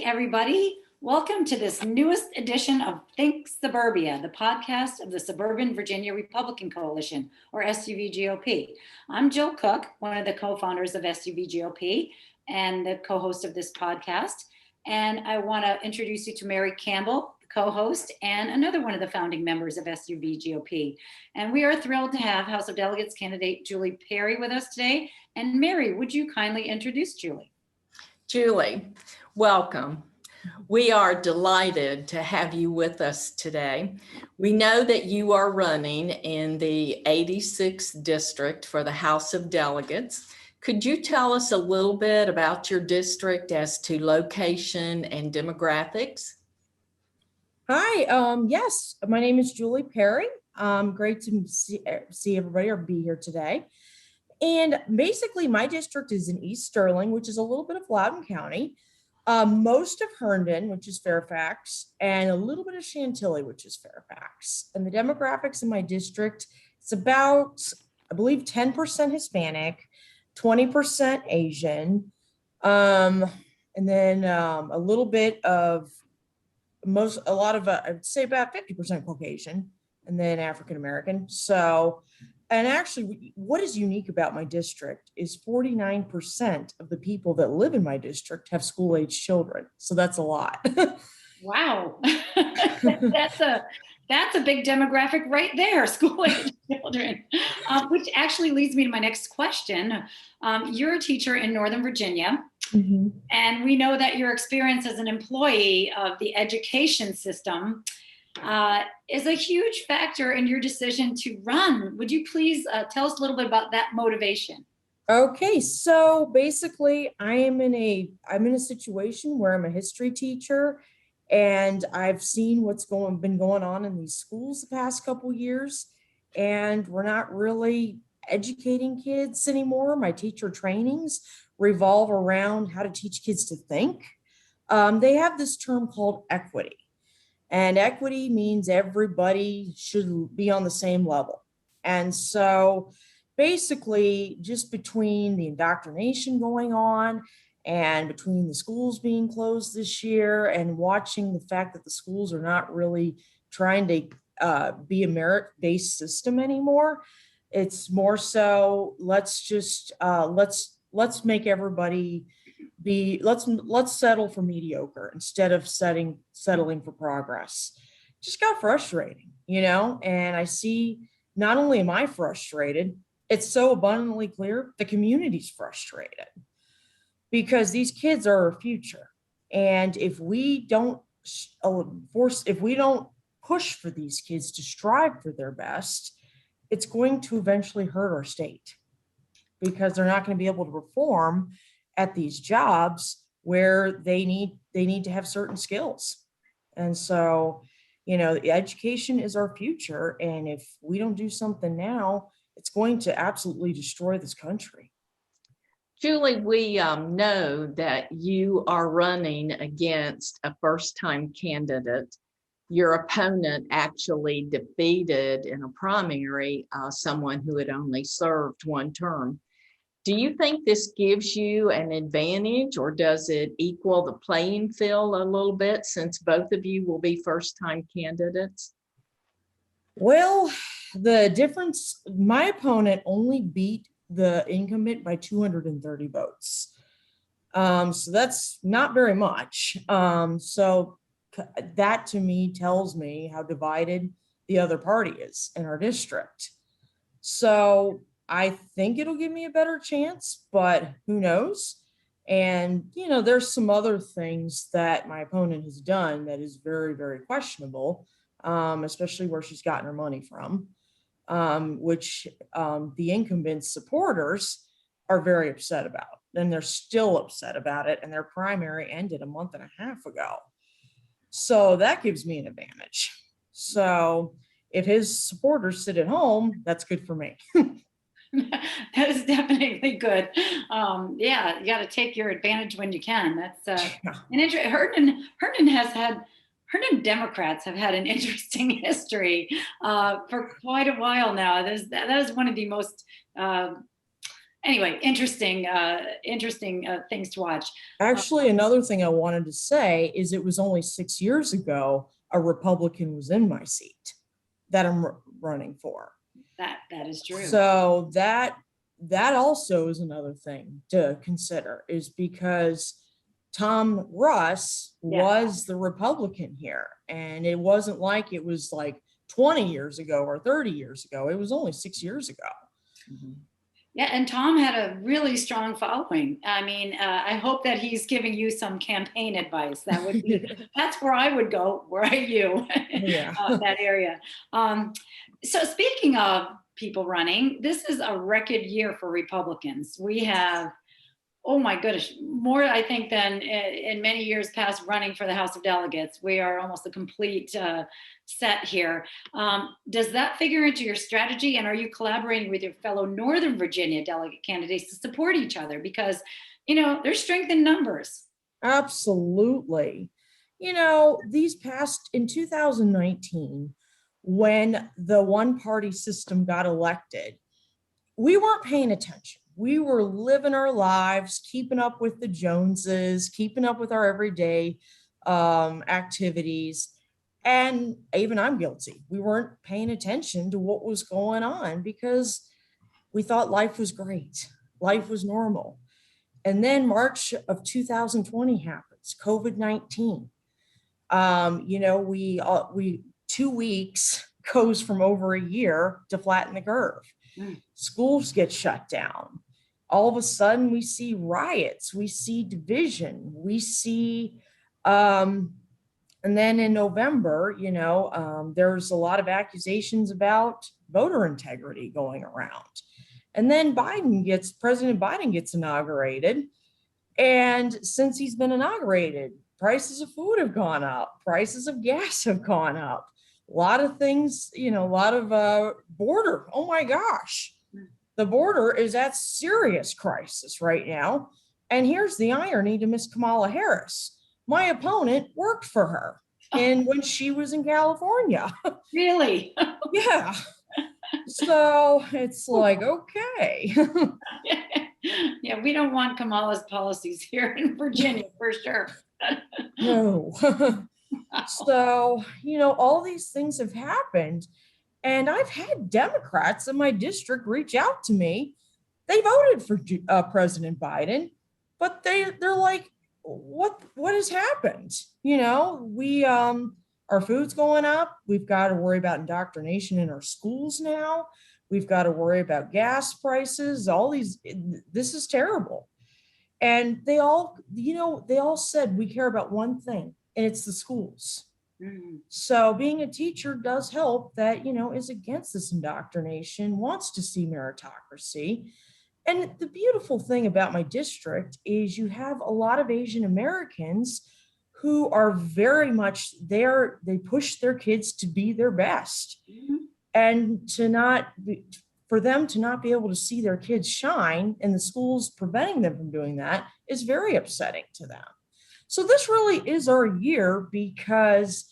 everybody. Welcome to this newest edition of Think Suburbia, the podcast of the Suburban Virginia Republican Coalition, or SUVGOP. I'm Jill Cook, one of the co-founders of SUVGOP and the co-host of this podcast. And I want to introduce you to Mary Campbell, the co-host, and another one of the founding members of SUVGOP. And we are thrilled to have House of Delegates candidate Julie Perry with us today. And Mary, would you kindly introduce Julie? Julie, welcome. We are delighted to have you with us today. We know that you are running in the 86th district for the House of Delegates. Could you tell us a little bit about your district as to location and demographics? Hi, yes, my name is Julie Perry. Great to see everybody or be here today. And basically my district is in East Sterling, which is a little bit of Loudoun County, most of Herndon, which is Fairfax, and a little bit of Chantilly, which is Fairfax. And the demographics in my district, it's about, I believe, 10% Hispanic, 20% Asian, and then a little bit of I'd say about 50% Caucasian, and then African American. So, and actually, what is unique about my district is 49% of the people that live in my district have school-age children. So that's a lot. Wow, that's a big demographic right there, school-age children, which actually leads me to my next question. You're a teacher in Northern Virginia, and we know that your experience as an employee of the education system is a huge factor in your decision to run. Would you please tell us a little bit about that motivation? Okay, so basically I'm in a situation where I'm a history teacher, and I've seen what's been going on in these schools the past couple years, and we're not really educating kids anymore. My teacher trainings revolve around how to teach kids to think. They have this term called equity. And equity means everybody should be on the same level. And so basically, just between the indoctrination going on and between the schools being closed this year and watching the fact that the schools are not really trying to be a merit-based system anymore, it's more so let's make everybody let's settle for mediocre instead of settling for progress. Just got frustrating, and I see not only am I frustrated, it's so abundantly clear the community's frustrated because these kids are our future. And if we don't push for these kids to strive for their best, it's going to eventually hurt our state because they're not going to be able to perform at these jobs where they need to have certain skills. And so, education is our future. And if we don't do something now, it's going to absolutely destroy this country. Julie, we know that you are running against a first-time candidate. Your opponent actually defeated in a primary someone who had only served one term. Do you think this gives you an advantage, or does it equal the playing field a little bit since both of you will be first-time candidates? Well, the difference, my opponent only beat the incumbent by 230 votes. So that's not very much. So that to me tells me how divided the other party is in our district. So I think it'll give me a better chance, but who knows? And, there's some other things that my opponent has done that is very, very questionable, especially where she's gotten her money from, which the incumbent supporters are very upset about. And they're still upset about it. And their primary ended a month and a half ago. So that gives me an advantage. So if his supporters sit at home, that's good for me. That is definitely good. Yeah, you got to take your advantage when you can. That's an interesting. Herndon Democrats have had an interesting history for quite a while now. That is one of the most Anyway, interesting things to watch. Actually, another thing I wanted to say is it was only 6 years ago a Republican was in my seat that I'm running for. That is true. So that also is another thing to consider, is because Tom Russ was the Republican here, and it wasn't like it was like 20 years ago or 30 years ago. It was only 6 years ago. Mhm. Yeah, and Tom had a really strong following. I mean, I hope that he's giving you some campaign advice. That would be, that's where I would go, were I you, Yeah. that area. So speaking of people running, this is a record year for Republicans. We have, oh my goodness, more, I think, than in many years past running for the House of Delegates. We are almost a complete set here. Does that figure into your strategy? And are you collaborating with your fellow Northern Virginia delegate candidates to support each other? Because, you know, there's strength in numbers. Absolutely. You know, in 2019, when the one party system got elected, we weren't paying attention. We were living our lives, keeping up with the Joneses, keeping up with our everyday activities. And even I'm guilty. We weren't paying attention to what was going on because we thought life was great. Life was normal. And then March of 2020 happens, COVID-19. You know, we 2 weeks goes from over a year to flatten the curve. Schools get shut down. All of a sudden we see riots, we see division, we see, and then in November, you know, there's a lot of accusations about voter integrity going around. And then President Biden gets inaugurated. And since he's been inaugurated, prices of food have gone up, prices of gas have gone up. A lot of things, you know, a lot of border. Oh my gosh, the border is at serious crisis right now. And here's the irony to Miss Kamala Harris. My opponent worked for her when she was in California. Really? Yeah. So it's like, okay. Yeah, we don't want Kamala's policies here in Virginia for sure. No. So, you know, all these things have happened. And I've had Democrats in my district reach out to me. They voted for President Biden, but they're like, what has happened? You know, our food's going up. We've got to worry about indoctrination in our schools now. We've got to worry about gas prices. This is terrible. And they all said we care about one thing, and it's the schools. So being a teacher does help that, you know, is against this indoctrination, wants to see meritocracy. And the beautiful thing about my district is you have a lot of Asian Americans who are very much there. They push their kids to be their best. And for them to not be able to see their kids shine and the schools preventing them from doing that is very upsetting to them. So this really is our year because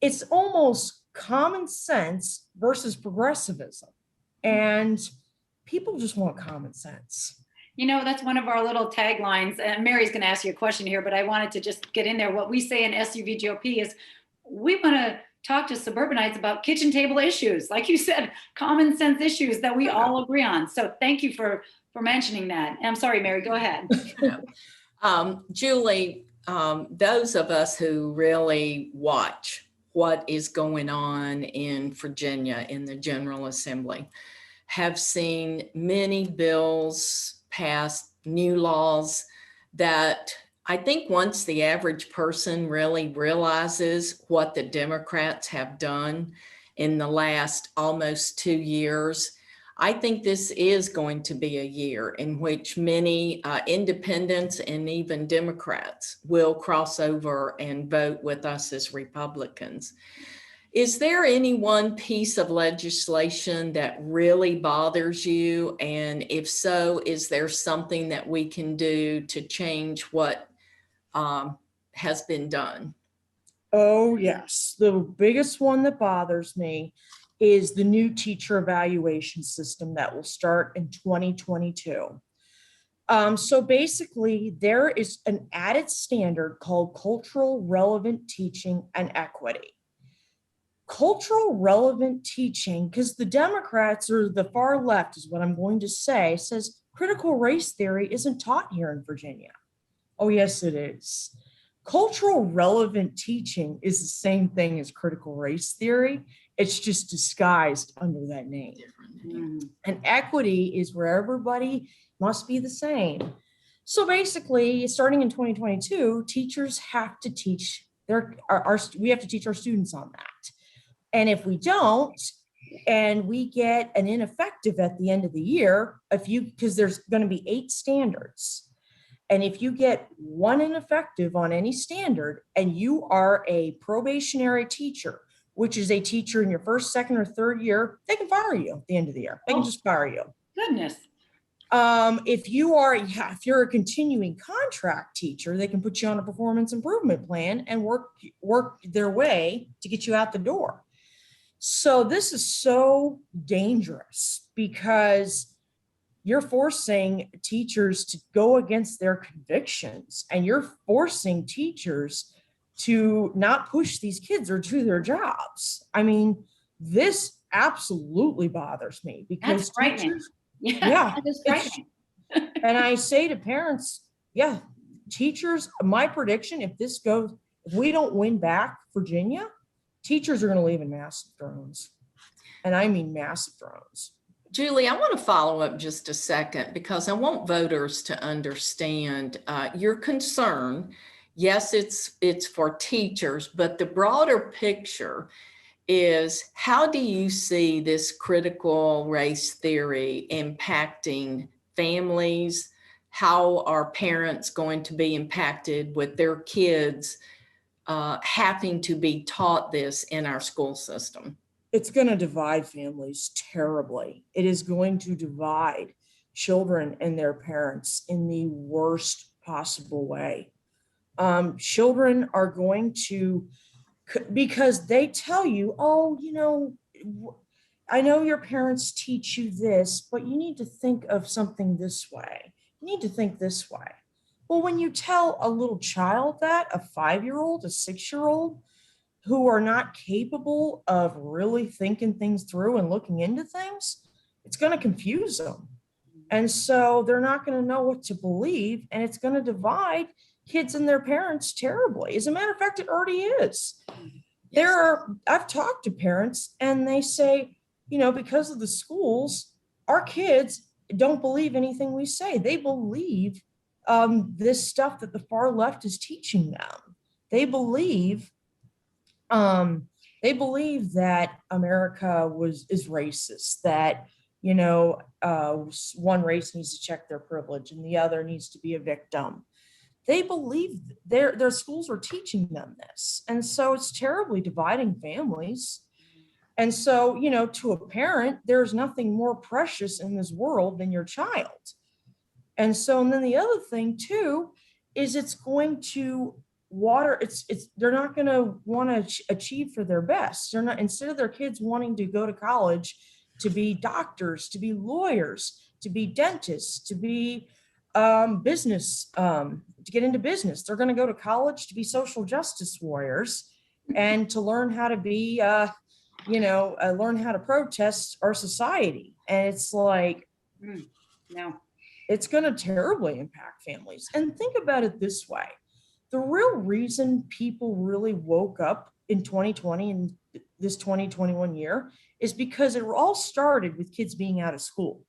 it's almost common sense versus progressivism. And people just want common sense. You know, that's one of our little taglines. And Mary's going to ask you a question here, but I wanted to just get in there. What we say in SUVGOP is we want to talk to suburbanites about kitchen table issues. Like you said, common sense issues that we all agree on. So thank you for mentioning that. I'm sorry, Mary, go ahead. Julie, those of us who really watch what is going on in Virginia in the General Assembly have seen many bills passed, new laws that I think once the average person really realizes what the Democrats have done in the last almost 2 years, I think this is going to be a year in which many independents and even Democrats will cross over and vote with us as Republicans. Is there any one piece of legislation that really bothers you? And if so, is there something that we can do to change what has been done? Oh, yes. The biggest one that bothers me is the new teacher evaluation system that will start in 2022. So basically, there is an added standard called cultural relevant teaching and equity. Cultural relevant teaching, because the Democrats or the far left is what I'm going to say, says critical race theory isn't taught here in Virginia. Oh, yes, it is. Cultural relevant teaching is the same thing as critical race theory. It's just disguised under that name. And equity is where everybody must be the same. So basically, starting in 2022, teachers have to teach we have to teach our students on that. And if we don't, and we get an ineffective at the end of the year, because there's going to be 8 standards. And if you get one ineffective on any standard and you are a probationary teacher, which is a teacher in your first, second, or third year, they can fire you at the end of the year. They can just fire you. Goodness. If you're a continuing contract teacher, they can put you on a performance improvement plan and work their way to get you out the door. So this is so dangerous because you're forcing teachers to go against their convictions, and you're forcing teachers to not push these kids or do their jobs. I mean, this absolutely bothers me because That's frightening. teachers, Yeah, that is frightening. and I say to parents, yeah, teachers, my prediction, if we don't win back Virginia, teachers are going to leave in massive drones. And I mean massive drones. Julie, I want to follow up just a second because I want voters to understand your concern. Yes, it's for teachers, but the broader picture is, how do you see this critical race theory impacting families? How are parents going to be impacted with their kids having to be taught this in our school system? It's going to divide families terribly. It is going to divide children and their parents in the worst possible way. Children are going to, because they tell you, oh, I know your parents teach you this, but you need to think of something this way. You need to think this way. Well, when you tell a little child that, a 5-year-old, a 6-year-old, who are not capable of really thinking things through and looking into things, it's going to confuse them. And so they're not going to know what to believe, and it's going to divide kids and their parents terribly. As a matter of fact, it already is. I've talked to parents and they say, because of the schools, our kids don't believe anything we say. They believe this stuff that the far left is teaching them. They believe that America is racist, that, one race needs to check their privilege and the other needs to be a victim. They believe their schools are teaching them this. And so it's terribly dividing families. And so, to a parent, there's nothing more precious in this world than your child. And then the other thing too, is it's going to they're not going to want to achieve for their best. They're not, instead of their kids wanting to go to college to be doctors, to be lawyers, to be dentists, to be business, to get into business, they're going to go to college to be social justice warriors and to learn how to be, learn how to protest our society. And it's like, no, it's going to terribly impact families. And think about it this way. The real reason people really woke up in 2020 and this 2021 year is because it all started with kids being out of school.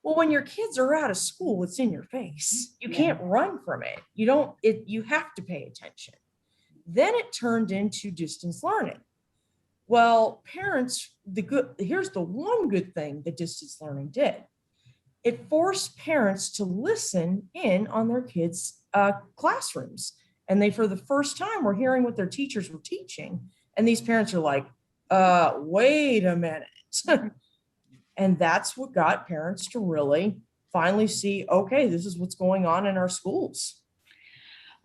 Well, when your kids are out of school, it's in your face. You can't run from it. You have to pay attention. Then it turned into distance learning. Well, parents, here's the one good thing that distance learning did. It forced parents to listen in on their kids' classrooms. And they, for the first time, were hearing what their teachers were teaching. And these parents are like, wait a minute. And that's what got parents to really finally see, okay, this is what's going on in our schools.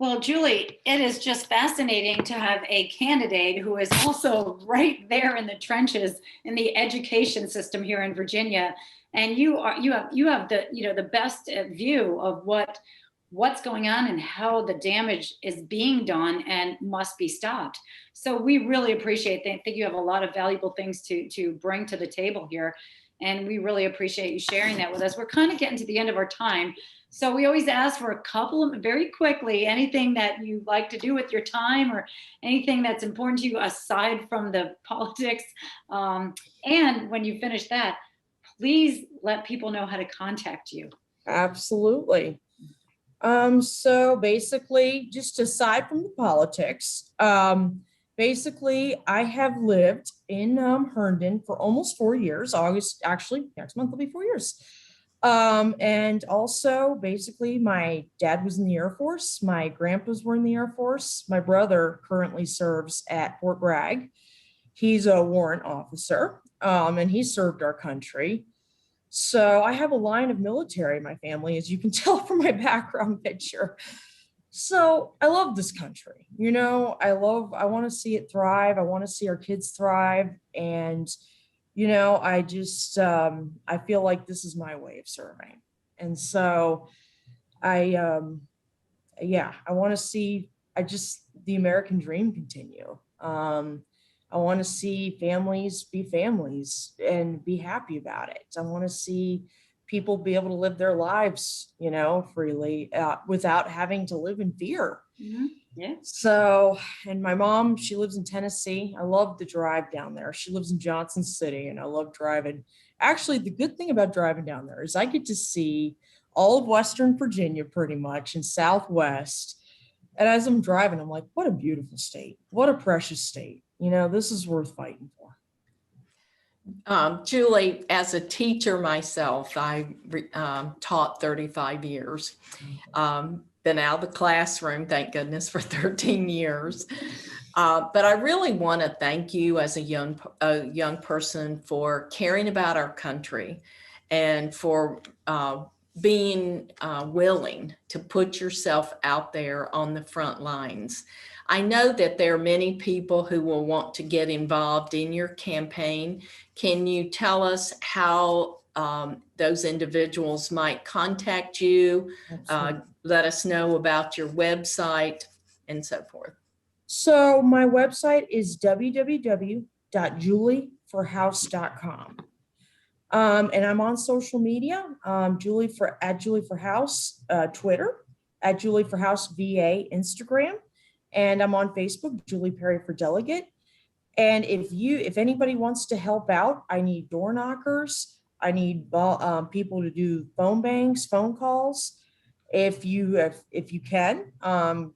Well, Julie, it is just fascinating to have a candidate who is also right there in the trenches in the education system here in Virginia. And you have the, the best view of what's going on and how the damage is being done and must be stopped. So we really appreciate that. I think you have a lot of valuable things to bring to the table here. And we really appreciate you sharing that with us. We're kind of getting to the end of our time. So we always ask for a couple of, very quickly, anything that you like to do with your time or anything that's important to you aside from the politics. And when you finish that, please let people know how to contact you. Absolutely. So basically, just aside from the politics, basically, I have lived in Herndon for almost 4 years. August, actually, next month will be 4 years. And also, basically, my dad was in the Air Force. My grandpas were in the Air Force. My brother currently serves at Fort Bragg. He's a warrant officer, and he served our country. So I have a line of military in my family, as you can tell from my background picture. So I love this country. I want to see it thrive. I want to see our kids thrive. And, I just, I feel like this is my way of serving. And so I want to see, the American dream continue. I want to see families be families and be happy about it. I want to see people be able to live their lives, freely without having to live in fear. Mm-hmm. Yeah. So, and my mom, she lives in Tennessee. I love the drive down there. She lives in Johnson City, and I love driving. Actually, the good thing about driving down there is I get to see all of Western Virginia pretty much and Southwest. And as I'm driving, I'm like, what a beautiful state. What a precious state. This is worth fighting for. Julie, as a teacher myself, I taught 35 years. Been out of the classroom, thank goodness, for 13 years. But I really want to thank you as a young person for caring about our country and for being willing to put yourself out there on the front lines. I know that there are many people who will want to get involved in your campaign. Can you tell us how those individuals might contact you? Let us know about your website and so forth. So my website is www.julieforhouse.com. And I'm on social media, Julie for House, Twitter, at Julie for House VA, Instagram. And I'm on Facebook, Julie Perry for Delegate. And if anybody wants to help out, I need door knockers. I need people to do phone banks, phone calls. If you can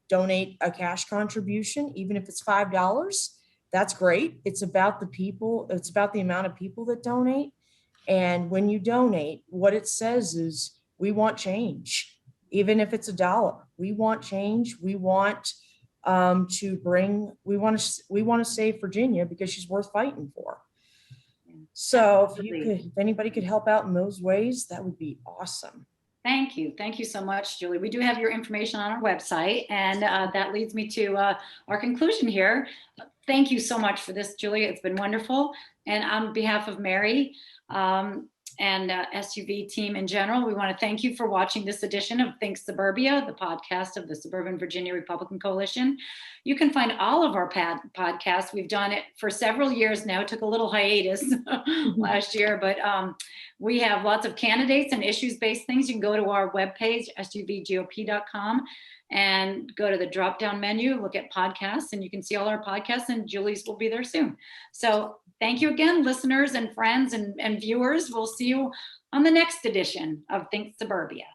donate a cash contribution, even if it's $5, that's great. It's about the people. It's about the amount of people that donate. And when you donate, what it says is we want change, even if it's $1. We want change. We want we want to save Virginia because she's worth fighting for. So if anybody could help out in those ways, that would be awesome. Thank you. Thank you so much, Julie. We do have your information on our website, and that leads me to our conclusion here. Thank you so much for this, Julie. It's been wonderful. And on behalf of Mary and SUV team in general, we want to thank you for watching this edition of Think Suburbia, the podcast of the Suburban Virginia Republican Coalition. You can find all of our podcasts. We've done it for several years now. It took a little hiatus last year, but we have lots of candidates and issues-based things. You can go to our webpage, SUVGOP.com, and go to the drop-down menu, look at podcasts, and you can see all our podcasts, and Julie's will be there soon. So thank you again, listeners and friends and viewers. We'll see you on the next edition of Think Suburbia.